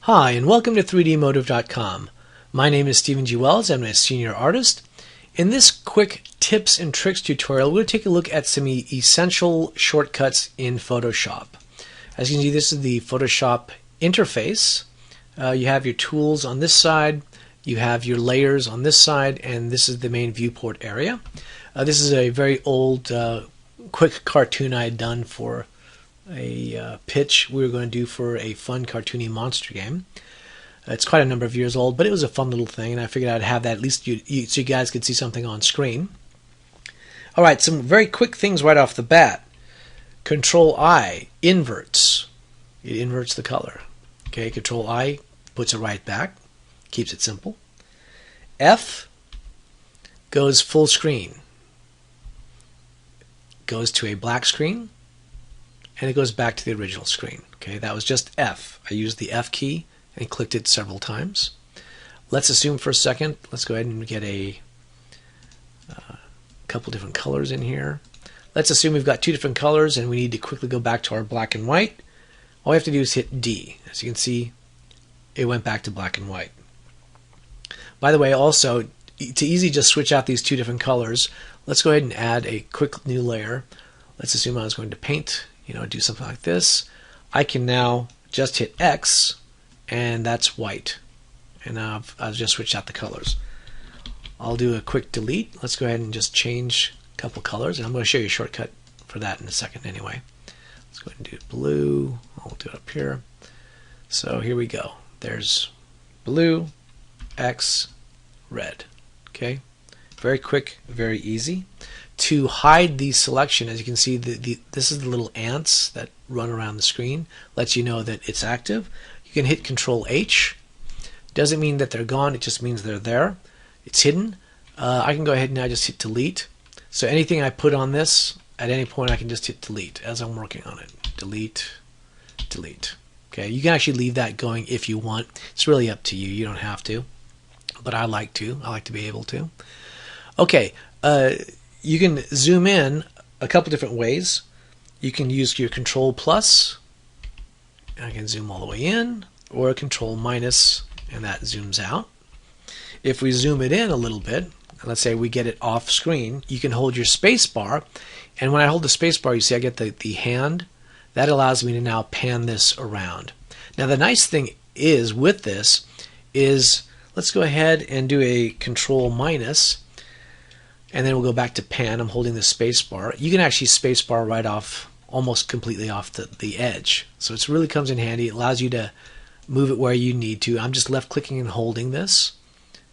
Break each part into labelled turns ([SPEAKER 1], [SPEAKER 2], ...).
[SPEAKER 1] Hi, and welcome to 3dmotive.com. My name is Stephen G. Wells. I'm a senior artist. In this quick tips and tricks tutorial, we're going to take a look at some essential shortcuts in Photoshop. As you can see, this is the Photoshop interface. You have your tools on this side, you have your layers on this side, and this is the main viewport area. This is a very old, quick cartoon I had done for a pitch we were going to do for a fun cartoony monster game. It's quite a number of years old, but it was a fun little thing, and I figured I'd have that at least so you guys could see something on screen. Alright, some very quick things right off the bat. Control-I inverts. It inverts the color. Okay, Control-I puts it right back, keeps it simple. F goes full screen. Goes to a black screen, and it goes back to the original screen. Okay, that was just F. I used the F key and clicked it several times. Let's assume for a second, let's go ahead and get a couple different colors in here. Let's assume we've got two different colors and we need to quickly go back to our black and white. All we have to do is hit D. As you can see, it went back to black and white. By the way, also, to easily just switch out these two different colors, let's go ahead and add a quick new layer. Let's assume I was going to paint, do something like this. I can now just hit X, and that's white. And now I've just switched out the colors. I'll do a quick delete. Let's go ahead and just change a couple colors, and I'm going to show you a shortcut for that in a second anyway. Let's go ahead and do blue. I'll do it up here. So here we go. There's blue, X, red. Okay, very quick, very easy. To hide the selection, as you can see, this is the little ants that run around the screen, lets you know that it's active. You can hit Control-H. Doesn't mean that they're gone, it just means they're there. It's hidden. I can go ahead and now just hit delete. So anything I put on this, at any point I can just hit delete as I'm working on it. Delete, delete. Okay, you can actually leave that going if you want. It's really up to you. You don't have to. But I like to. I like to be able to. Okay, you can zoom in a couple different ways. You can use your Control plus, and I can zoom all the way in, or Control minus, and that zooms out. If we zoom it in a little bit, let's say we get it off screen, you can hold your space bar, and when I hold the space bar, you see I get the hand. That allows me to now pan this around. Now the nice thing is with this is, let's go ahead and do a Control minus, and then we'll go back to pan. I'm holding the space bar. You can actually space bar right off, almost completely off the edge. So it really comes in handy. It allows you to move it where you need to. I'm just left clicking and holding this.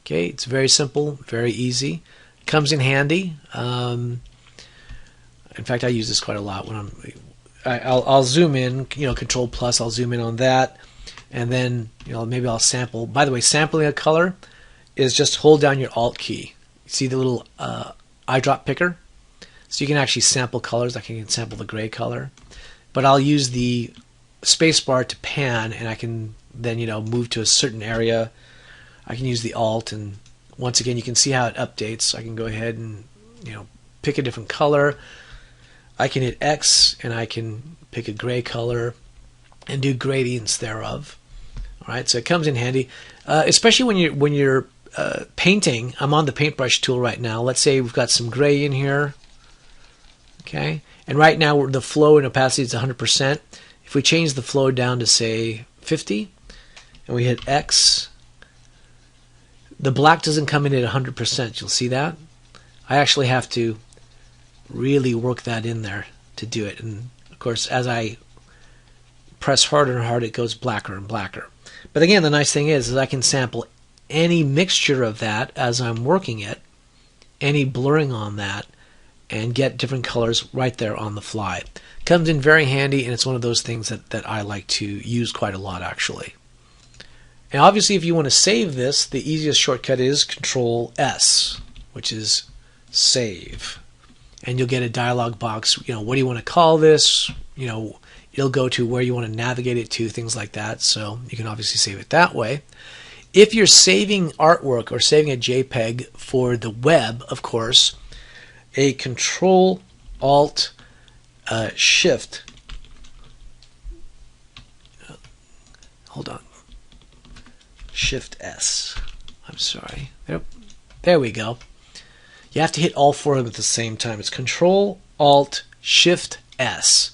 [SPEAKER 1] Okay, it's very simple, very easy. Comes in handy. In fact, I use this quite a lot when I'll zoom in. Control plus. I'll zoom in on that, and then maybe I'll sample. By the way, sampling a color is just hold down your Alt key. See the little eyedrop picker? So you can actually sample colors. Like I can sample the gray color. But I'll use the spacebar to pan, and I can then move to a certain area. I can use the Alt, and once again you can see how it updates. I can go ahead and pick a different color. I can hit X, and I can pick a gray color and do gradients thereof. Alright, so it comes in handy, especially when you're painting. I'm on the paintbrush tool right now. Let's say we've got some gray in here. Okay, and right now the flow and opacity is 100%. If we change the flow down to say 50, and we hit X, the black doesn't come in at 100%. You'll see that. I actually have to really work that in there to do it. And of course, as I press harder and harder, it goes blacker and blacker. But again, the nice thing is I can sample any mixture of that as I'm working it, any blurring on that, and get different colors right there on the fly. Comes in very handy, and it's one of those things that I like to use quite a lot actually. And obviously if you want to save this, the easiest shortcut is Control S, which is save. And you'll get a dialog box, what do you want to call this? It'll go to where you want to navigate it to, things like that. So you can obviously save it that way. If you're saving artwork or saving a JPEG for the web, of course, a Control Alt Shift. Hold on. Shift S. I'm sorry. Yep. There we go. You have to hit all four of them at the same time. It's Control, Alt, Shift, S.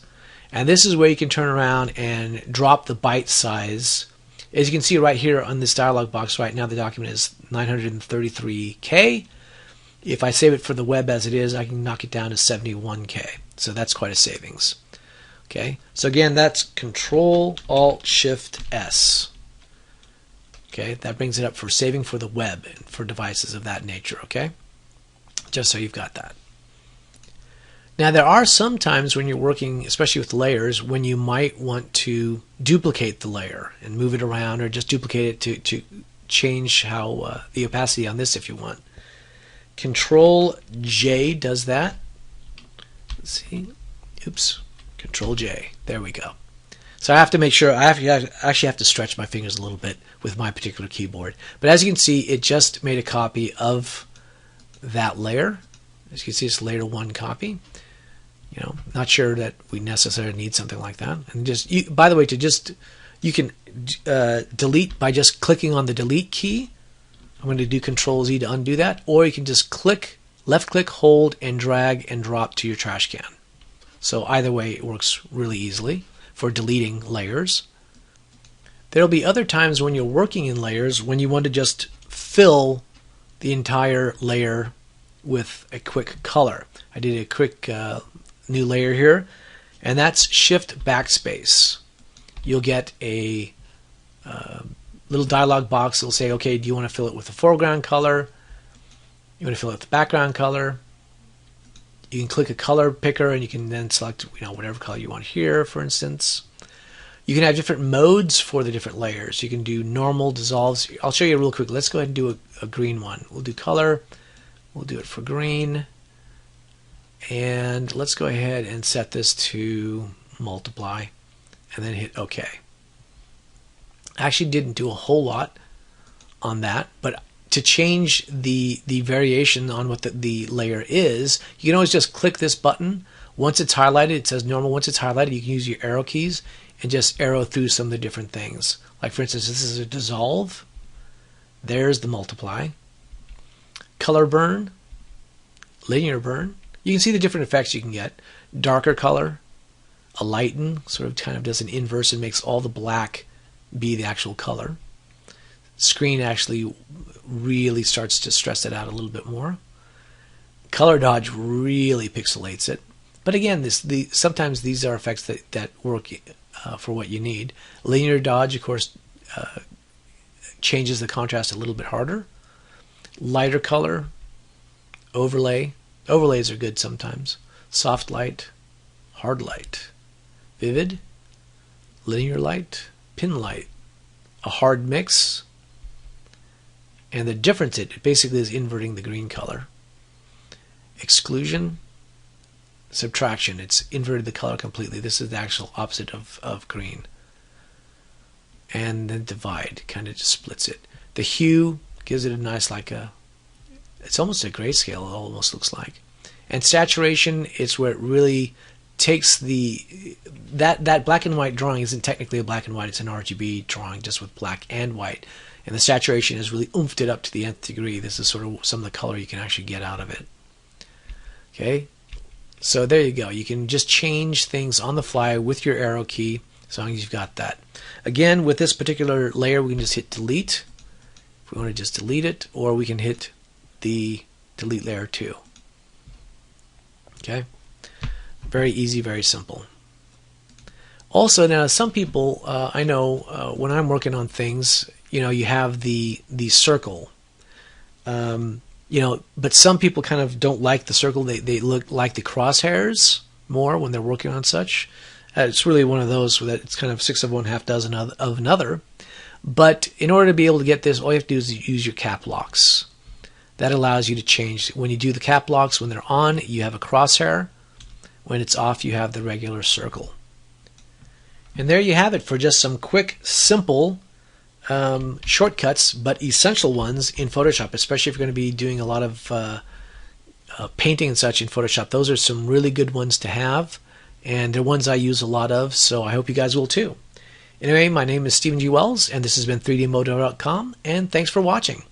[SPEAKER 1] And this is where you can turn around and drop the byte size. As you can see right here on this dialog box right now, the document is 933K. If I save it for the web as it is, I can knock it down to 71K. So that's quite a savings. Okay, so again, that's Control, Alt, Shift, S. Okay, that brings it up for saving for the web and for devices of that nature, okay? Just so you've got that. Now, there are some times when you're working, especially with layers, when you might want to duplicate the layer and move it around, or just duplicate it to change how the opacity on this if you want. Control J does that. Let's see. Oops. Control J. There we go. So I have to make sure, I actually have to stretch my fingers a little bit with my particular keyboard. But as you can see, it just made a copy of that layer. As you can see, it's layer 1 copy. You know, not sure that we necessarily need something like that. And just, by the way, you can delete by just clicking on the delete key. I'm going to do Control Z to undo that, or you can just left click, hold, and drag and drop to your trash can. So either way, it works really easily for deleting layers. There'll be other times when you're working in layers when you want to just fill the entire layer with a quick color. I did a quick new layer here, and that's Shift Backspace. You'll get a little dialog box that will say, okay, do you want to fill it with the foreground color? You want to fill it with the background color? You can click a color picker and you can then select, you know, whatever color you want here, for instance. You can have different modes for the different layers. You can do normal, dissolves. I'll show you real quick. Let's go ahead and do a green one. We'll do color. We'll do it for green. And let's go ahead and set this to multiply and then hit OK. I actually didn't do a whole lot on that, but to change the variation on what the layer is, you can always just click this button. Once it's highlighted, it says normal. Once it's highlighted, you can use your arrow keys and just arrow through some of the different things. Like for instance, this is a dissolve. There's the multiply. Color burn. Linear burn. You can see the different effects you can get. Darker color. A lighten, sort of kind of does an inverse and makes all the black be the actual color. Screen actually really starts to stress it out a little bit more. Color dodge really pixelates it. But again, sometimes these are effects that work for what you need. Linear dodge, of course, changes the contrast a little bit harder. Lighter color, overlay. Overlays are good sometimes. Soft light, hard light, vivid, linear light, pin light, a hard mix. And the difference, it basically is inverting the green color. Exclusion, subtraction, it's inverted the color completely. This is the actual opposite of green. And then divide, kind of just splits it. The hue gives it a nice, it's almost a grayscale, it almost looks like. And saturation, it's where it really takes that black and white drawing isn't technically a black and white, it's an RGB drawing just with black and white. And the saturation has really oomphed it up to the nth degree. This is sort of some of the color you can actually get out of it. Okay, so there you go. You can just change things on the fly with your arrow key as long as you've got that. Again, with this particular layer, we can just hit delete if we want to just delete it, or we can hit the delete layer too. Okay, very easy, very simple. Also, now some people, I know when I'm working on things, you know, you have the circle, you know, but some people kind of don't like the circle. They look like the crosshairs more when they're working on such. It's really one of those that it's kind of 6 of one, half dozen of another. But in order to be able to get this, all you have to do is use your cap locks. That allows you to change. When you do the cap locks, when they're on, you have a crosshair. When it's off, you have the regular circle. And there you have it for just some quick, simple shortcuts, but essential ones in Photoshop, especially if you're going to be doing a lot of painting and such in Photoshop. Those are some really good ones to have, and they're ones I use a lot of, so I hope you guys will too. Anyway, my name is Stephen G. Wells, and this has been 3dmoto.com, and thanks for watching.